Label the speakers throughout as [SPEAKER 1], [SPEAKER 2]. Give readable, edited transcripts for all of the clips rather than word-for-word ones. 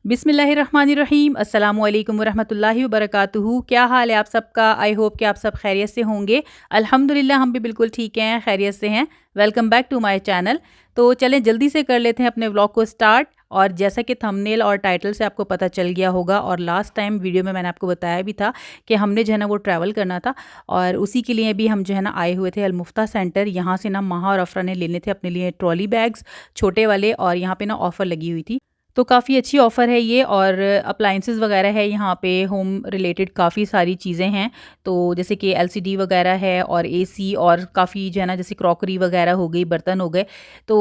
[SPEAKER 1] बिस्मिल्लाहिर्रहमानिर्रहीम अस्सलामुअलैकुम वरहमतुल्लाहि वबरकातुहू। क्या हाल है आप सबका? आई होप कि आप सब खैरियत से होंगे। अल्हम्दुलिल्लाह हम भी बिल्कुल ठीक हैं, खैरियत से हैं। Welcome back to my channel. तो चलें जल्दी से कर लेते हैं अपने व्लॉग को स्टार्ट। और जैसा कि थंबनेल और टाइटल से आपको पता चल गया होगा और लास्ट टाइम वीडियो में मैंने आपको बताया भी था कि हमने जो है ना वो ट्रैवल करना था और उसी के लिए भी हम जो है ना आए हुए थे अलमुफ्ता सेंटर। यहाँ से ना महा और अफरा ने लेने थे अपने लिए ट्रॉली बैग्स छोटे वाले, और यहाँ पे ना ऑफ़र लगी हुई थी। तो काफ़ी अच्छी ऑफ़र है ये, और अप्लायंसेस वगैरह है यहाँ पे, होम रिलेटेड काफ़ी सारी चीज़ें हैं। तो जैसे कि एलसीडी वगैरह है और एसी, और काफ़ी जो है ना जैसे क्रॉकरी वगैरह हो गई, बर्तन हो गए। तो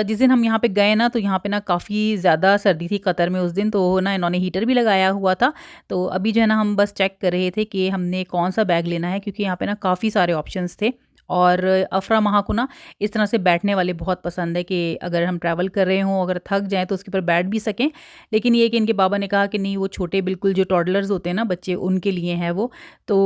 [SPEAKER 1] जिस दिन हम यहाँ पे गए ना, तो यहाँ पे ना काफ़ी ज़्यादा सर्दी थी कतर में उस दिन, तो ना इन्होंने हीटर भी लगाया हुआ था। तो अभी जो है ना हम बस चेक कर रहे थे कि हमने कौन-सा बैग लेना है, क्योंकि यहाँ पे ना काफ़ी सारे ऑप्शंस थे। और अफ़रा महा को ना इस तरह से बैठने वाले बहुत पसंद है कि अगर हम ट्रैवल कर रहे हों, अगर थक जाएँ तो उसके ऊपर बैठ भी सकें। लेकिन ये है कि इनके बाबा ने कहा कि नहीं, वो छोटे बिल्कुल जो टॉडलर्स होते हैं ना बच्चे, उनके लिए है वो। तो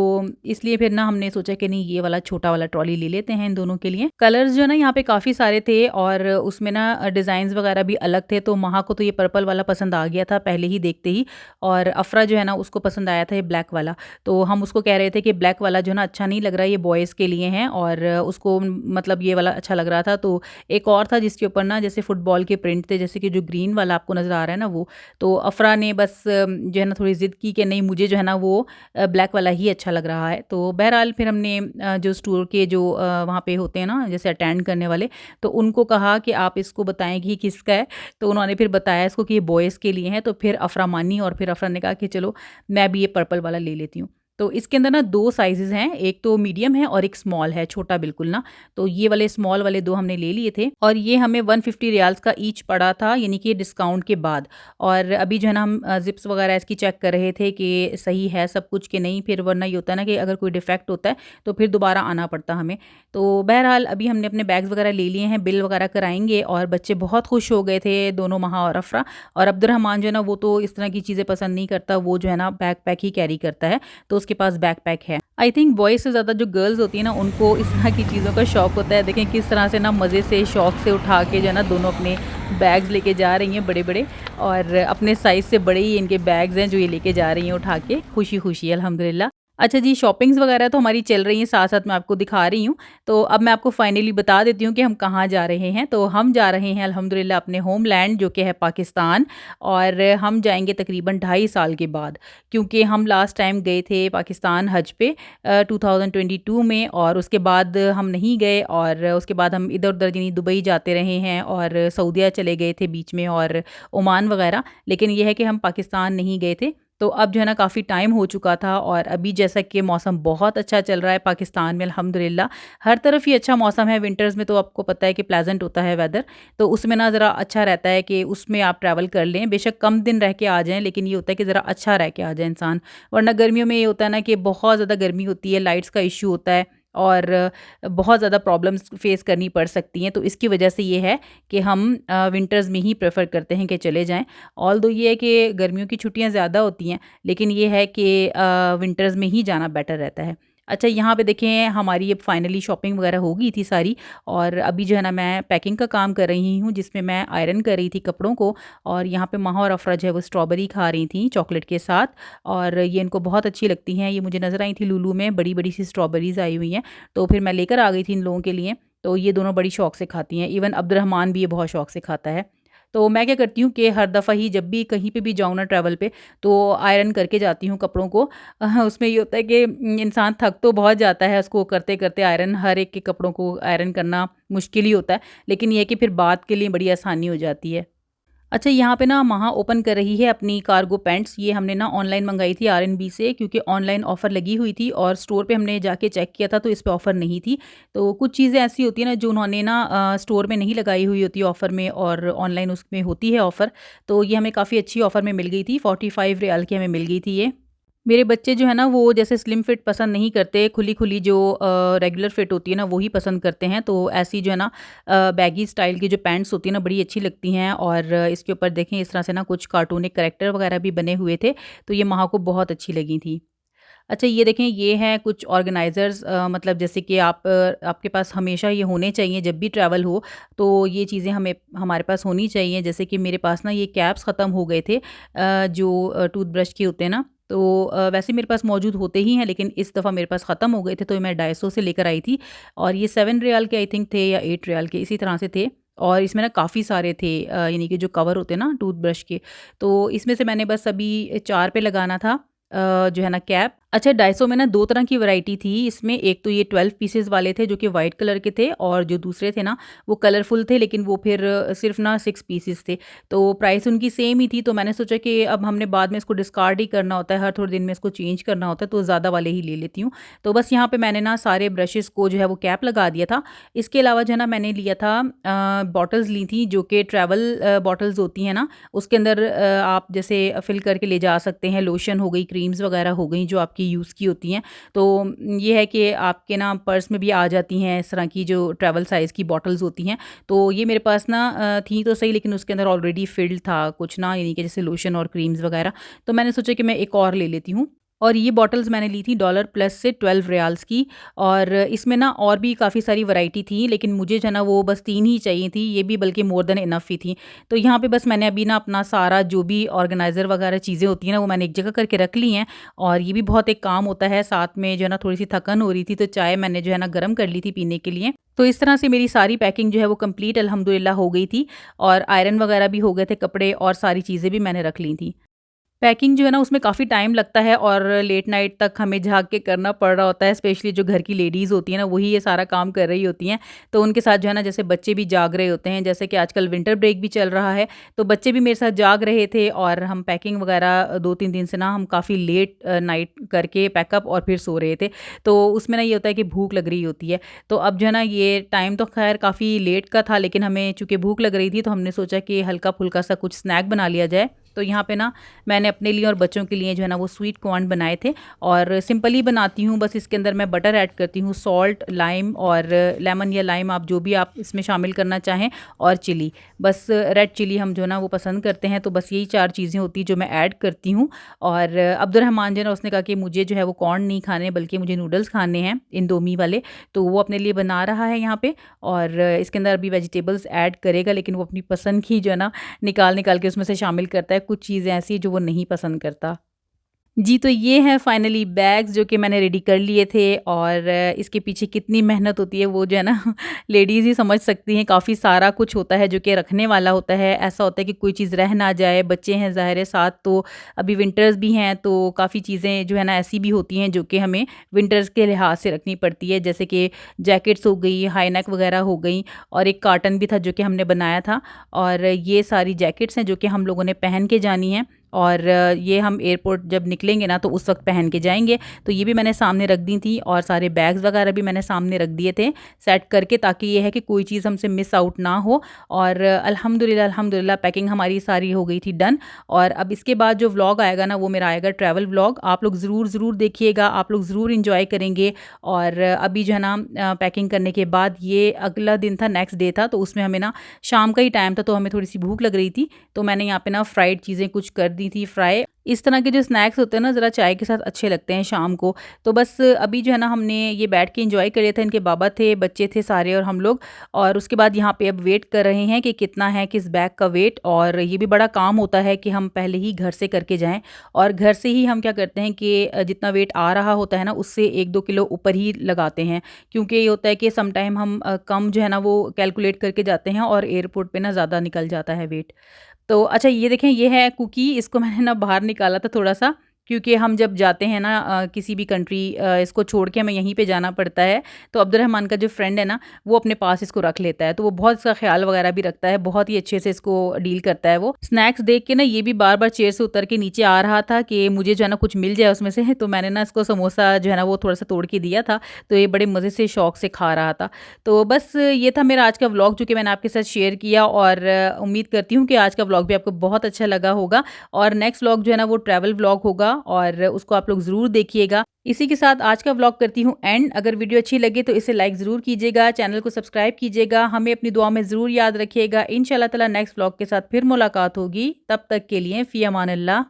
[SPEAKER 1] इसलिए फिर ना हमने सोचा कि नहीं, ये वाला छोटा वाला ट्रॉली ले लेते हैं इन दोनों के लिए। कलर्स जो है ना यहाँ पे काफ़ी सारे थे, और उसमें ना डिज़ाइंस वगैरह भी अलग थे। तो महा को तो ये पर्पल वाला पसंद आ गया था पहले ही देखते ही, और अफ़रा जो है ना उसको पसंद आया था ये ब्लैक वाला। तो हम उसको कह रहे थे कि ब्लैक वाला जो है ना अच्छा नहीं लग रहा है, ये बॉयज़ के लिए है, और उसको मतलब ये वाला अच्छा लग रहा था। तो एक और था जिसके ऊपर ना जैसे फुटबॉल के प्रिंट थे, जैसे कि जो ग्रीन वाला आपको नज़र आ रहा है ना वो। तो अफ़रा ने बस जो है ना थोड़ी ज़िद की कि नहीं, मुझे जो है ना वो ब्लैक वाला ही अच्छा लग रहा है। तो बहरहाल फिर हमने जो स्टोर के जो वहाँ पे होते हैं ना जैसे अटेंड करने वाले, तो उनको कहा कि आप इसको बताएँ कि किसका है। तो उन्होंने फिर बताया इसको कि ये बॉयज़ के लिए है। तो फिर अफ़रा मानी, और फिर अफ़रा ने कहा कि चलो मैं भी ये पर्पल वाला ले लेती हूँ। तो इसके अंदर ना 2 साइज़ेज़ हैं, एक तो मीडियम है और एक स्मॉल है, छोटा बिल्कुल ना। तो ये वाले स्मॉल वाले 2 हमने ले लिए थे, और ये हमें 150 रियाल्स का ईच पड़ा था, यानी कि डिस्काउंट के बाद। और अभी जो है ना हम ज़िप्स वगैरह इसकी चेक कर रहे थे कि सही है सब कुछ कि नहीं, फिर वरना ये होता है ना कि अगर कोई डिफेक्ट होता है तो फिर दोबारा आना पड़ता हमें। तो बहरहाल अभी हमने अपने बैग्स वगैरह ले लिए हैं, बिल वगैरह कराएँगे, और बच्चे बहुत खुश हो गए थे, दोनों महा और अफ़रा। और अब्दुर्रहमान जो है ना वो तो इस तरह की चीज़ें पसंद नहीं करता, वो जो है ना बैकपैक ही कैरी करता है, तो उसके पास बैकपैक है। आई थिंक बॉयज़ से ज़्यादा जो गर्ल्स होती हैं ना, उनको इस तरह की चीज़ों का शौक होता है। देखें किस तरह से ना मज़े से, शौक से उठा के जो है ना दोनों अपने बैग्स लेके जा रही हैं बड़े-बड़े, और अपने साइज़ से बड़े ही इनके बैग्स हैं जो ये लेके जा रही हैं उठा के, खुशी-खुशी अल्हम्दुलिल्लाह। अच्छा जी, शॉपिंग्स वगैरह तो हमारी चल रही हैं, साथ-साथ मैं आपको दिखा रही हूँ। तो अब मैं आपको फाइनली बता देती हूँ कि हम कहाँ जा रहे हैं। तो हम जा रहे हैं अल्हम्दुलिल्लाह अपने होमलैंड, जो कि है पाकिस्तान, और हम जाएँगे तकरीबन 2.5 साल के बाद, क्योंकि हम लास्ट टाइम गए थे पाकिस्तान हज पे 2022 में, और उसके बाद हम नहीं गए, और उसके बाद हम इधर-उधर यानी दुबई जाते रहे हैं, और सऊदीया चले गए थे बीच में, और ओमान वगैरह। लेकिन ये है कि हम पाकिस्तान नहीं गए थे। तो अब जो है ना काफ़ी टाइम हो चुका था, और अभी जैसा कि मौसम बहुत अच्छा चल रहा है पाकिस्तान में अल्हम्दुलिल्लाह। हर तरफ ही अच्छा मौसम है। विंटर्स में तो आपको पता है कि प्लेजेंट होता है वेदर, तो उसमें ना ज़रा अच्छा रहता है कि उसमें आप ट्रैवल कर लें। बेशक कम दिन रह के आ जाएँ, लेकिन ये होता है कि ज़रा अच्छा रह के आ जाए इंसान। वरना गर्मियों में ये होता है ना कि बहुत ज़्यादा गर्मी होती है, लाइट्स का इश्यू होता है, और बहुत ज़्यादा प्रॉब्लम्स फेस करनी पड़ सकती हैं। तो इसकी वजह से ये है कि हम विंटर्स में ही प्रेफ़र करते हैं कि चले जाएँ। ऑल्दो ये है कि गर्मियों की छुट्टियाँ ज़्यादा होती हैं, लेकिन ये है कि विंटर्स में ही जाना बेटर रहता है। अच्छा, यहाँ पे देखें हमारी अब फाइनली शॉपिंग वगैरह हो गई थी सारी, और अभी जो है ना मैं पैकिंग का काम कर रही हूँ, जिसमें मैं आयरन कर रही थी कपड़ों को। और यहाँ पे महा और अफ़रा जो है वो स्ट्रॉबेरी खा रही थी चॉकलेट के साथ, और ये इनको बहुत अच्छी लगती हैं। ये मुझे नज़र आई थी लुलु में, बड़ी-बड़ी सी स्ट्रॉबेरीज़ आई हुई हैं, तो फिर मैं लेकर आ गई थी इन लोगों के लिए। तो ये दोनों बड़ी शौक से खाती हैं, इवन अब्दुर्रहमान भी ये बहुत शौक से खाता है। तो मैं क्या करती हूँ कि हर दफ़ा ही जब भी कहीं पे भी जाऊँ ना ट्रैवल पे, तो आयरन करके जाती हूँ कपड़ों को। उसमें ये होता है कि इंसान थक तो बहुत जाता है उसको करते-करते, आयरन हर एक के कपड़ों को आयरन करना मुश्किल ही होता है, लेकिन ये है कि फिर बाद के लिए बड़ी आसानी हो जाती है। अच्छा, यहाँ पे ना महा ओपन कर रही है अपनी कार्गो पैंट्स। ये हमने ना ऑनलाइन मंगाई थी आरएनबी से, क्योंकि ऑनलाइन ऑफ़र लगी हुई थी, और स्टोर पे हमने जाके चेक किया था तो इस पे ऑफ़र नहीं थी। तो कुछ चीज़ें ऐसी होती हैं ना जो उन्होंने ना स्टोर में नहीं लगाई हुई होती ऑफ़र में, और ऑनलाइन उसमें होती है ऑफ़र। तो ये हमें काफ़ी अच्छी ऑफ़र में मिल गई थी, 45 रियाल की हमें मिल गई थी ये। मेरे बच्चे जो है ना वो जैसे स्लिम फिट पसंद नहीं करते, खुली-खुली जो रेगुलर फिट होती है ना वो ही पसंद करते हैं। तो ऐसी जो है ना बैगी स्टाइल की जो पैंट्स होती है ना बड़ी अच्छी लगती हैं, और इसके ऊपर देखें इस तरह से ना कुछ कार्टूनिक कैरेक्टर वगैरह भी बने हुए थे, तो ये महा को बहुत अच्छी लगी थी। अच्छा ये देखें, ये हैं कुछ ऑर्गेनाइज़र्स, मतलब जैसे कि आपके पास हमेशा ये होने चाहिए जब भी ट्रैवल हो, तो ये चीज़ें हमें हमारे पास होनी चाहिए। जैसे कि मेरे पास ना ये कैप्स ख़त्म हो गए थे, जो टूथब्रश के होते हैं ना, तो वैसे मेरे पास मौजूद होते ही हैं, लेकिन इस दफ़ा मेरे पास ख़त्म हो गए थे, तो मैं डायसो से लेकर आई थी। और ये 7 रियाल के आई थिंक थे या 8 रियाल के, इसी तरह से थे। और इसमें ना काफ़ी सारे थे, यानी कि जो कवर होते हैं ना टूथब्रश के, तो इसमें से मैंने बस अभी 4 पे लगाना था, जो है ना कैप। अच्छा, डाइसो में ना 2 तरह की वैरायटी थी इसमें, एक तो ये 12 पीसेज़ वाले थे जो कि वाइट कलर के थे, और जो दूसरे थे ना वो कलरफुल थे, लेकिन वो फिर सिर्फ़ ना 6 पीसेज़ थे। तो प्राइस उनकी सेम ही थी, तो मैंने सोचा कि अब हमने बाद में इसको डिस्कार्ड ही करना होता है, हर थोड़े दिन में इसको चेंज करना होता है, तो ज़्यादा वाले ही ले लेती हूँ। तो बस यहाँ पे मैंने ना सारे ब्रशेज़ को जो है वो कैप लगा दिया था। इसके अलावा जो है ना मैंने लिया था, बॉटल्स ली थी जो कि ट्रैवल बॉटल्स होती हैं ना, उसके अंदर आप जैसे फ़िल करके ले जा सकते हैं। लोशन हो गई, क्रीम्स वगैरह हो गई जो आपकी यूज़ की होती हैं। तो ये है कि आपके ना पर्स में भी आ जाती हैं इस तरह की जो ट्रैवल साइज़ की बॉटल्स होती हैं। तो ये मेरे पास ना थी तो सही, लेकिन उसके अंदर ऑलरेडी फ़िल्ड था कुछ ना, यानी कि जैसे लोशन और क्रीम्स वगैरह। तो मैंने सोचा कि मैं एक और ले लेती हूँ। और ये बॉटल्स मैंने ली थी डॉलर प्लस से 12 रियाल्स की, और इसमें ना और भी काफ़ी सारी वैरायटी थी, लेकिन मुझे जो है ना वो बस 3 ही चाहिए थी, ये भी बल्कि मोर देन इनफ ही थी। तो यहाँ पे बस मैंने अभी ना अपना सारा जो भी ऑर्गेनाइज़र वगैरह चीज़ें होती हैं ना, वो मैंने एक जगह करके रख ली हैं, और ये भी बहुत एक काम होता है। साथ में जो है ना थोड़ी-सी थकन हो रही थी, तो चाय मैंने जो है ना गरम कर ली थी पीने के लिए। तो इस तरह से मेरी सारी पैकिंग जो है वो कंप्लीट अल्हम्दुलिल्लाह हो गई थी, और आयरन वगैरह भी हो गए थे कपड़े, और सारी चीज़ें भी मैंने रख ली थी। पैकिंग जो है ना उसमें काफ़ी टाइम लगता है, और लेट नाइट तक हमें जाग के करना पड़ रहा होता है, स्पेशली जो घर की लेडीज़ होती हैं ना वही ये सारा काम कर रही होती हैं। तो उनके साथ जो है ना जैसे बच्चे भी जाग रहे होते हैं, जैसे कि आजकल विंटर ब्रेक भी चल रहा है, तो बच्चे भी मेरे साथ जाग रहे थे, और हम पैकिंग वगैरह 2-3 दिन से ना हम काफ़ी लेट नाइट करके पैकअप और फिर सो रहे थे। तो उसमें ना ये होता है कि भूख लग रही होती है। तो अब जो है ना ये टाइम तो ख़ैर काफ़ी लेट का था, लेकिन हमें चूँकि भूख लग रही थी, तो हमने सोचा कि हल्का-फुल्का सा कुछ स्नैक बना लिया जाए। तो यहाँ पे ना मैंने अपने लिए और बच्चों के लिए जो है ना वो स्वीट कॉर्न बनाए थे, और सिंपल ही बनाती हूँ। बस इसके अंदर मैं बटर ऐड करती हूँ, सॉल्ट, लाइम, और लेमन या लाइम आप जो भी आप इसमें शामिल करना चाहें, और चिली। बस रेड चिली हम जो है ना वो पसंद करते हैं, तो बस यही 4 चीज़ें होती हैं जो मैं ऐड करती हूँ। और अब्दुर्रहमान जो है ना उसने कहा कि मुझे जो है वो कॉर्न नहीं खाने, बल्कि मुझे नूडल्स खाने हैं इंडोमी वाले, तो वो अपने लिए बना रहा है यहाँ पे। और इसके अंदर अभी वेजिटेबल्स ऐड करेगा, लेकिन वो अपनी पसंद की जो है ना निकाल-निकाल के उसमें से शामिल करता है। कुछ चीज़ें ऐसी हैं जो वो नहीं पसंद करता। जी, तो ये हैं फाइनली बैग्स जो कि मैंने रेडी कर लिए थे, और इसके पीछे कितनी मेहनत होती है वो जो है ना लेडीज़ ही समझ सकती हैं। काफ़ी सारा कुछ होता है जो कि रखने वाला होता है। ऐसा होता है कि कोई चीज़ रह ना जाए, बच्चे हैं ज़ाहिर है साथ, तो अभी विंटर्स भी हैं, तो काफ़ी चीज़ें जो है ना ऐसी भी होती हैं जो कि हमें विंटर्स के लिहाज से रखनी पड़ती है। जैसे कि जैकेट्स हो गई, हाई नेक वगैरह हो गई, और एक कार्टन भी था जो कि हमने बनाया था। और ये सारी जैकेट्स हैं जो कि हम लोगों ने पहन के जानी हैं, और ये हम एयरपोर्ट जब निकलेंगे ना तो उस वक्त पहन के जाएंगे। तो ये भी मैंने सामने रख दी थी, और सारे बैग्स वगैरह भी मैंने सामने रख दिए थे सेट करके, ताकि ये है कि कोई चीज़ हमसे मिस आउट ना हो। और अल्हम्दुलिल्लाह पैकिंग हमारी सारी हो गई थी डन। और अब इसके बाद जो व्लॉग आएगा ना वो मेरा आएगा ट्रैवल व्लॉग। आप लोग ज़रूर देखिएगा, आप लोग ज़रूर इंजॉय करेंगे। और अभी जो है ना पैकिंग करने के बाद ये अगला दिन था, नेक्स्ट डे था, तो उसमें हमें ना शाम का ही टाइम था, तो हमें थोड़ी सी भूख लग रही थी, तो मैंने यहाँ पे ना फ्राइड चीज़ें कुछ कर दी थी फ्राई। इस तरह के जो स्नैक्स होते हैं ना ज़रा चाय के साथ अच्छे लगते हैं शाम को। तो बस अभी जो है ना हमने ये बैठ के एंजॉय कर लिया था। इनके बाबा थे, बच्चे थे सारे, और हम लोग। और उसके बाद यहाँ पे अब वेट कर रहे हैं कि कितना है किस बैग का वेट। और ये भी बड़ा काम होता है कि हम पहले ही घर से करके जाएं, और घर से ही हम क्या करते हैं कि जितना वेट आ रहा होता है ना उससे 1-2 किलो ऊपर ही लगाते हैं, क्योंकि ये होता है कि सम टाइम हम कम जो है ना वो कैलकुलेट करके जाते हैं, और एयरपोर्ट पे ना ज़्यादा निकल जाता है वेट। तो अच्छा ये देखें, ये है कुकी, इसको मैंने ना बाहर निकाला था थोड़ा-सा, क्योंकि हम जब जाते हैं ना किसी भी कंट्री, इसको छोड़ के हमें यहीं पे जाना पड़ता है। तो अब्दुर्रहमान का जो फ्रेंड है ना, वो अपने पास इसको रख लेता है, तो वो बहुत इसका ख़्याल वगैरह भी रखता है, बहुत ही अच्छे से इसको डील करता है वो। स्नैक्स देख के ना ये भी बार-बार चेयर से उतर के नीचे आ रहा था कि मुझे जो है ना कुछ मिल जाए उसमें से, तो मैंने ना इसको समोसा जो है ना वो थोड़ा-सा तोड़ के दिया था, तो ये बड़े मज़े से शौक से खा रहा था। तो बस ये था मेरा आज का व्लॉग जो कि मैंने आपके साथ शेयर किया, और उम्मीद करती हूँ कि आज का व्लॉग भी आपको बहुत अच्छा लगा होगा। और नेक्स्ट व्लॉग जो है ना वो ट्रैवल व्लॉग होगा, और उसको आप लोग ज़रूर देखिएगा। इसी के साथ आज का व्लॉग करती हूँ एंड। अगर वीडियो अच्छी लगे तो इसे लाइक ज़रूर कीजिएगा, चैनल को सब्सक्राइब कीजिएगा, हमें अपनी दुआ में ज़रूर याद रखिएगा। इंशाल्लाह ताला नेक्स्ट व्लॉग के साथ फिर मुलाकात होगी, तब तक के लिए फ़ी अमानिल्लाह।